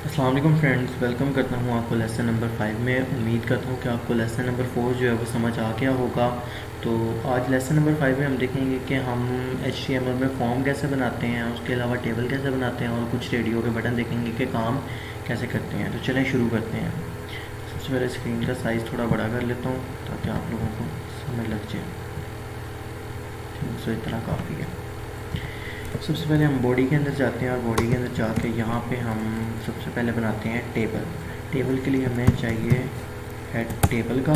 अस्सलाम वालेकुम friends, welcome करता हूँ आपको लेसन नंबर 5 में। उम्मीद करता हूँ कि आपको लेसन नंबर 4 जो है वो समझ आ गया होगा। तो आज लेसन नंबर 5 में हम देखेंगे कि हम HTML में फॉर्म कैसे बनाते हैं, उसके अलावा टेबल कैसे बनाते हैं और कुछ रेडियो के बटन देखेंगे कि काम कैसे करते हैं। तो चलें शुरू करते हैं। सबसे पहले स्क्रीन का साइज़ थोड़ा बड़ा कर लेता हूँ ताकि आप लोगों को समझ लग जाए। तो इतना काफ़ी है। सबसे पहले हम बॉडी के अंदर जाते हैं और बॉडी के अंदर जाके यहाँ पे हम सबसे पहले बनाते हैं टेबल। टेबल के लिए हमें चाहिए हेड टेबल का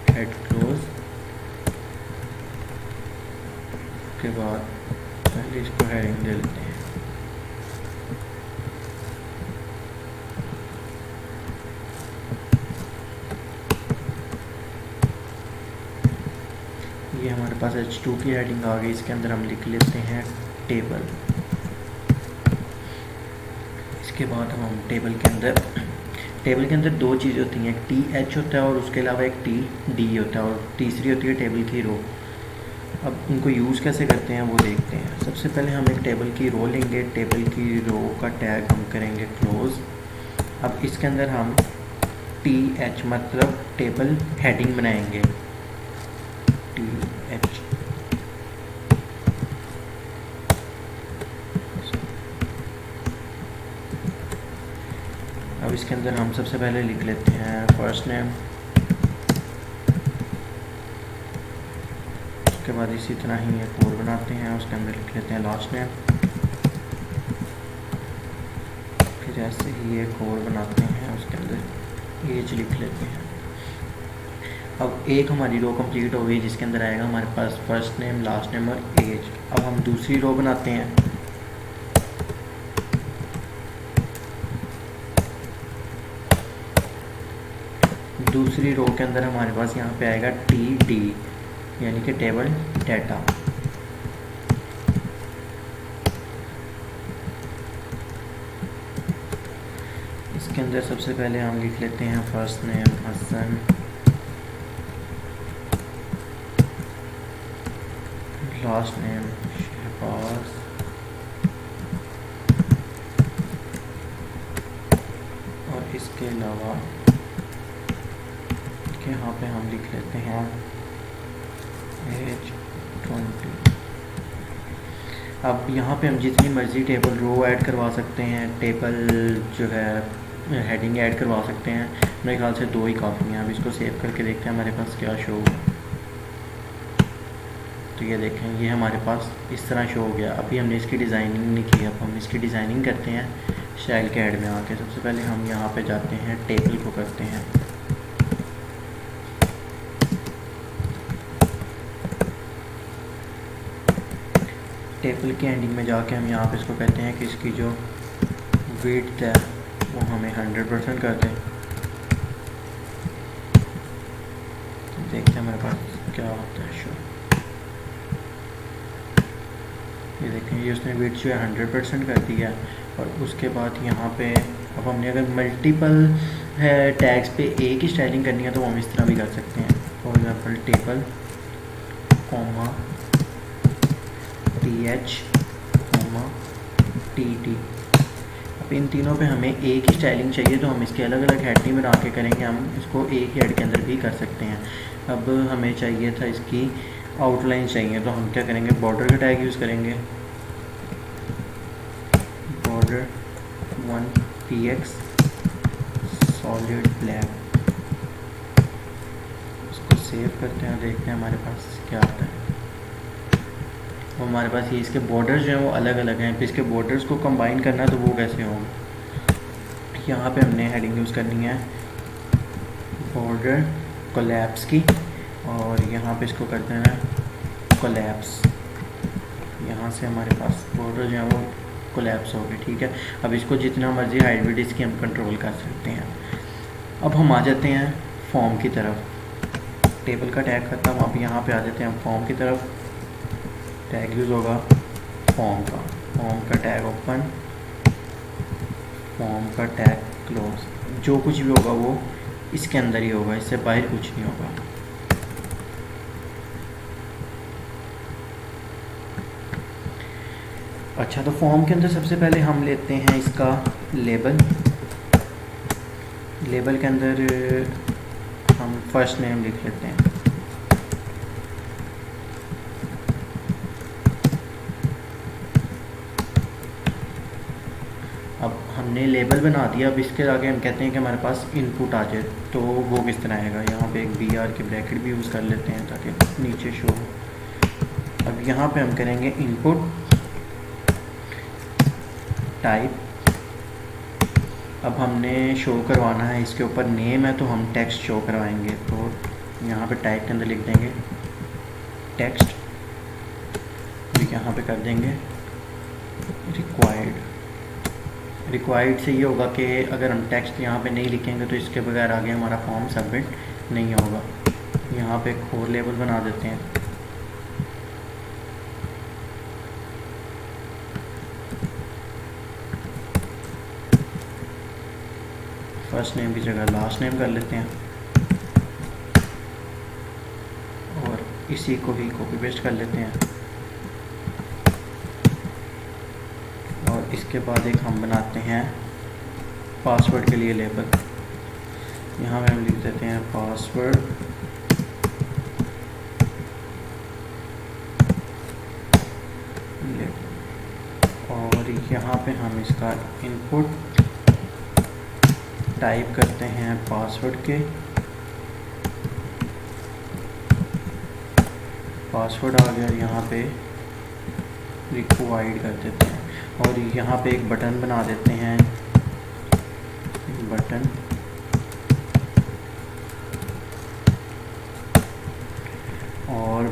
हेड क्लोज के बाद पहले इसको हेडिंग दे लेते हैं। ये हमारे पास H2 की हेडिंग आ गई। इसके अंदर हम लिख लेते हैं टेबल। इसके बाद हम टेबल के अंदर दो चीज़ होती हैं, एक TH होता है और उसके अलावा एक TD होता है और तीसरी होती है टेबल की रो। अब उनको यूज़ कैसे करते हैं वो देखते हैं। सबसे पहले हम एक टेबल की रो लेंगे, टेबल की रो का टैग हम करेंगे क्लोज़। अब इसके अंदर हम TH मतलब टेबल हेडिंग बनाएंगे, TH। अब इसके अंदर हम सबसे पहले लिख लेते हैं फर्स्ट नेम, उसके बाद इसी तरह ही एक और बनाते हैं, उसके अंदर लिख लेते हैं लास्ट नेम, फिर ऐसे ही एक और बनाते हैं, उसके अंदर एज लिख लेते हैं। अब एक हमारी रो कंप्लीट हो गई जिसके अंदर आएगा हमारे पास फर्स्ट नेम, लास्ट नेम और एज। अब हम दूसरी रो बनाते हैं। दूसरी रो के अंदर हमारे पास यहाँ पे आएगा TD यानी कि टेबल डाटा। इसके अंदर सबसे पहले हम लिख लेते हैं first name Hasan, last name Shahbaz, और इसके अलावा यहाँ पे हम लिख लेते हैं एज 20। अब यहाँ पे हम जितनी मर्ज़ी टेबल रो ऐड करवा सकते हैं, टेबल जो है हेडिंग ऐड करवा सकते हैं। मेरे ख्याल से दो ही काफ़ी हैं। अब इसको सेव करके देखते हैं हमारे पास क्या शो होगा। तो ये देखें, ये हमारे पास इस तरह शो हो गया। अभी हमने इसकी डिज़ाइनिंग नहीं की, अब हम इसकी डिज़ाइनिंग करते हैं स्टाइल के ऐड में आके। सबसे पहले हम यहाँ पे जाते हैं, टेबल को करते हैं टेबल के एंडिंग में जाके हम यहाँ पे इसको कहते हैं कि इसकी जो विड्थ है वो हमें 100% कर दें। तो देखते हैं हमारे पास क्या होता है शो। ये देखें, ये उसने विड्थ जो है 100% कर दिया। और उसके बाद यहाँ पे अब हमने अगर मल्टीपल है टैग्स पे एक ही स्टाइलिंग करनी है तो हम इस तरह भी कर सकते हैं। For example table comma TH comma TD। अब इन तीनों पे हमें एक ही स्टाइलिंग चाहिए तो हम इसके अलग अलग हेड नहीं बना के करेंगे, हम इसको एक ही हेड के अंदर भी कर सकते हैं। अब हमें चाहिए था इसकी आउटलाइन चाहिए तो हम क्या करेंगे, बॉर्डर का टैग यूज़ करेंगे, बॉर्डर 1px सॉलिड ब्लैक। इसको सेव करते हैं, देखते हैं हमारे पास क्या आता है। तो हमारे पास ये इसके बॉर्डर्स जो हैं वो अलग अलग हैं। फिर इसके बॉर्डर्स को कंबाइन करना तो वो कैसे होगा। यहाँ पे हमने हेडिंग यूज़ करनी है बॉर्डर कोलैप्स की, और यहाँ पे इसको करते हैं कोलैप्स। यहाँ से हमारे पास बॉर्डर जो है वो कोलैप्स हो गए, ठीक है। अब इसको जितना मर्जी हाइट विड्थ इसकी हम कंट्रोल कर सकते हैं। अब हम आ जाते हैं फॉर्म की तरफ। टेबल का टैग खत्म, अब यहाँ पे आ जाते हैं हम फॉर्म की तरफ। टैग यूज़ होगा फॉर्म का टैग ओपन, फॉर्म का टैग क्लोज। जो कुछ भी होगा वो इसके अंदर ही होगा, इससे बाहर कुछ नहीं होगा। अच्छा, तो फॉर्म के अंदर सबसे पहले हम लेते हैं इसका लेबल। लेबल के अंदर हम फर्स्ट नेम लिख लेते हैं। अब हमने लेबल बना दिया। अब इसके आगे हम कहते हैं कि हमारे पास इनपुट आ जाए, तो वो किस तरह आएगा। यहाँ पे एक BR के ब्रैकेट भी यूज़ कर लेते हैं ताकि नीचे शो हो। अब यहाँ पे हम करेंगे इनपुट टाइप। अब हमने शो करवाना है, इसके ऊपर नेम है तो हम टेक्स्ट शो करवाएंगे, तो यहाँ पे टाइप के अंदर लिख देंगे टेक्स्ट। यहाँ पे कर देंगे रिक्वायर्ड से ये होगा कि अगर हम टेक्स्ट यहाँ पे नहीं लिखेंगे तो इसके बगैर आगे हमारा फॉर्म सबमिट नहीं होगा। यहाँ पे एक और लेबल बना देते हैं। फर्स्ट नेम की जगह लास्ट नेम कर लेते हैं और इसी को ही कॉपी पेस्ट कर लेते हैं। और इसके बाद एक हम बनाते हैं पासवर्ड के लिए लेबल। यहाँ पे हम लिख देते हैं पासवर्ड लेबल। और यहाँ पे हम इसका इनपुट टाइप करते हैं पासवर्ड के। पासवर्ड आ गया, यहाँ पे रिक्वायर्ड कर देते हैं। और यहाँ पे एक बटन बना देते हैं, बटन। और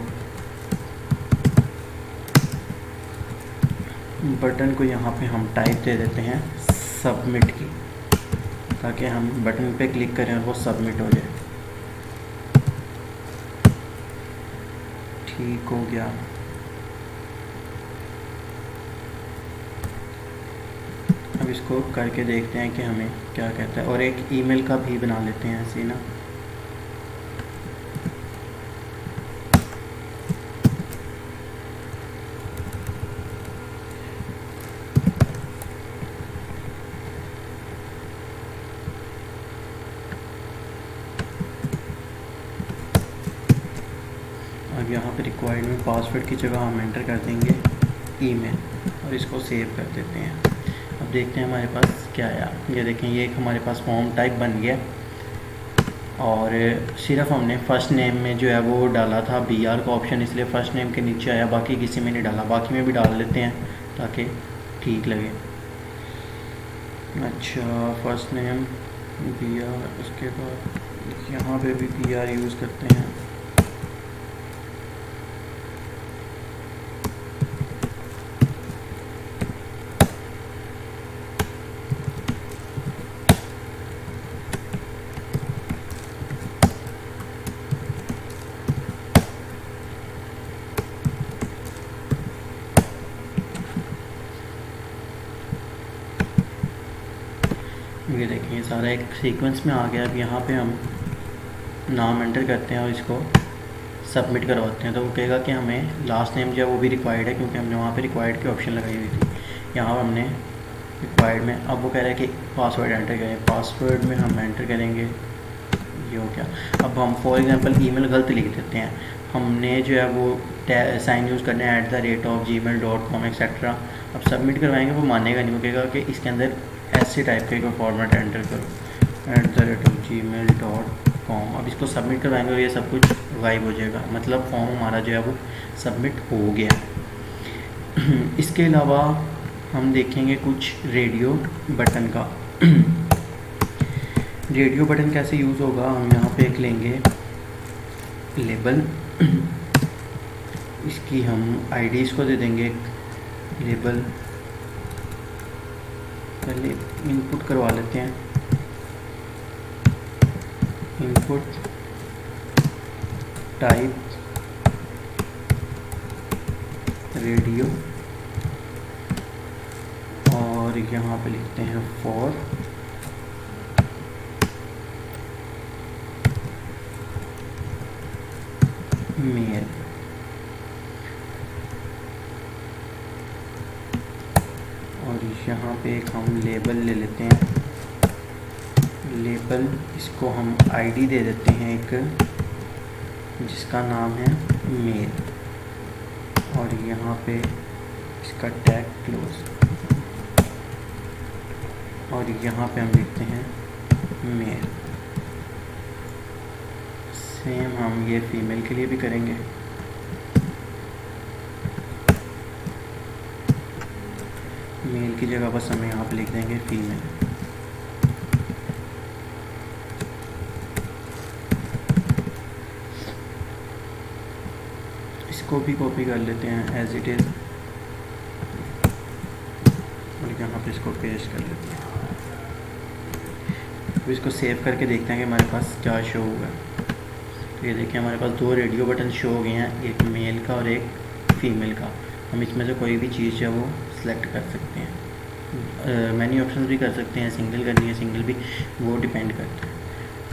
बटन को यहाँ पे हम टाइप दे देते हैं सबमिट की, ताकि हम बटन पे क्लिक करें और वो सबमिट हो जाए। ठीक हो गया। अब इसको करके देखते हैं कि हमें क्या कहता है। और एक ईमेल का भी बना लेते हैं ऐसे ना। अब यहाँ पे रिक्वायर्ड में पासवर्ड की जगह हम एंटर कर देंगे ईमेल और इसको सेव कर देते हैं। अब देखते हैं हमारे पास क्या आया। ये देखें, ये एक हमारे पास फॉर्म टाइप बन गया। और सिर्फ हमने फ़र्स्ट नेम में जो है वो डाला था BR का ऑप्शन, इसलिए फ़र्स्ट नेम के नीचे आया, बाकी किसी में नहीं डाला। बाकी में भी डाल लेते हैं ताकि ठीक लगे। अच्छा, फ़र्स्ट नेम BR, उसके बाद यहाँ पे भी BR यूज़ करते हैं। ये देखिए, ये सारा एक सीक्वेंस में आ गया। अब यहाँ पे हम नाम एंटर करते हैं और इसको सबमिट करवाते हैं, तो वो कहेगा कि हमें लास्ट नेम जो है वो भी रिक्वायर्ड है, क्योंकि हमने वहाँ पे रिक्वायर्ड की ऑप्शन लगाई हुई थी। यहाँ हमने रिक्वायर्ड में, अब वो कह रहा है कि पासवर्ड एंटर करें। पासवर्ड में हम एंटर करेंगे, ये हो गया। अब हम फॉर एग्जांपल ईमेल गलत लिख देते हैं। हमने जो है वो साइन यूज़ करना है @gmail.com एक्सेट्रा। अब सबमिट करवाएंगे, वो मानेगा नहीं, वो कहेगा कि इसके अंदर ऐसे टाइप का कोई फॉर्मेट एंटर करो @gmail.com। अब इसको सबमिट करवाएंगे और ये सब कुछ गायब हो जाएगा, मतलब फॉर्म हमारा जो है वो सबमिट हो गया। इसके अलावा हम देखेंगे कुछ रेडियो बटन का। रेडियो बटन कैसे यूज़ होगा। हम यहाँ पे एक लेंगे लेबल, इसकी हम ID इसको दे देंगे लेबल। पहले इनपुट करवा लेते हैं, इनपुट टाइप रेडियो। और यहाँ पे लिखते हैं फॉर मेल। और यहाँ पे एक हम लेबल ले लेते हैं, लेबल इसको हम आईडी दे देते हैं एक, जिसका नाम है मेल, और यहाँ पे इसका टैग क्लोज, और यहाँ पे हम लिखते हैं मेल। सेम हम ये फीमेल के लिए भी करेंगे। मेल की जगह बस हमें यहाँ पे लिख देंगे फीमेल। इसको भी कॉपी कर लेते हैं एज इट इज़, और यहाँ पे इसको पेस्ट कर लेते हैं। तो इसको सेव करके देखते हैं कि हमारे पास क्या शो होगा। तो ये देखिए हमारे पास 2 रेडियो बटन शो हो गए हैं, एक मेल का और एक फ़ीमेल का। हम इसमें से कोई भी चीज़ जो है वो सिलेक्ट कर सकते हैं। मेन्यू ऑप्शन भी कर सकते हैं, सिंगल करनी है सिंगल भी, वो डिपेंड करता है।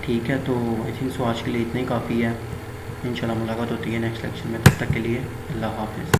ठीक है, तो आई थिंक सो आज के लिए इतना ही काफ़ी है। इंशाल्लाह मुलाकात होती है नेक्स्ट लेक्चर में, तब तक के लिए अल्लाह हाफ़िज़।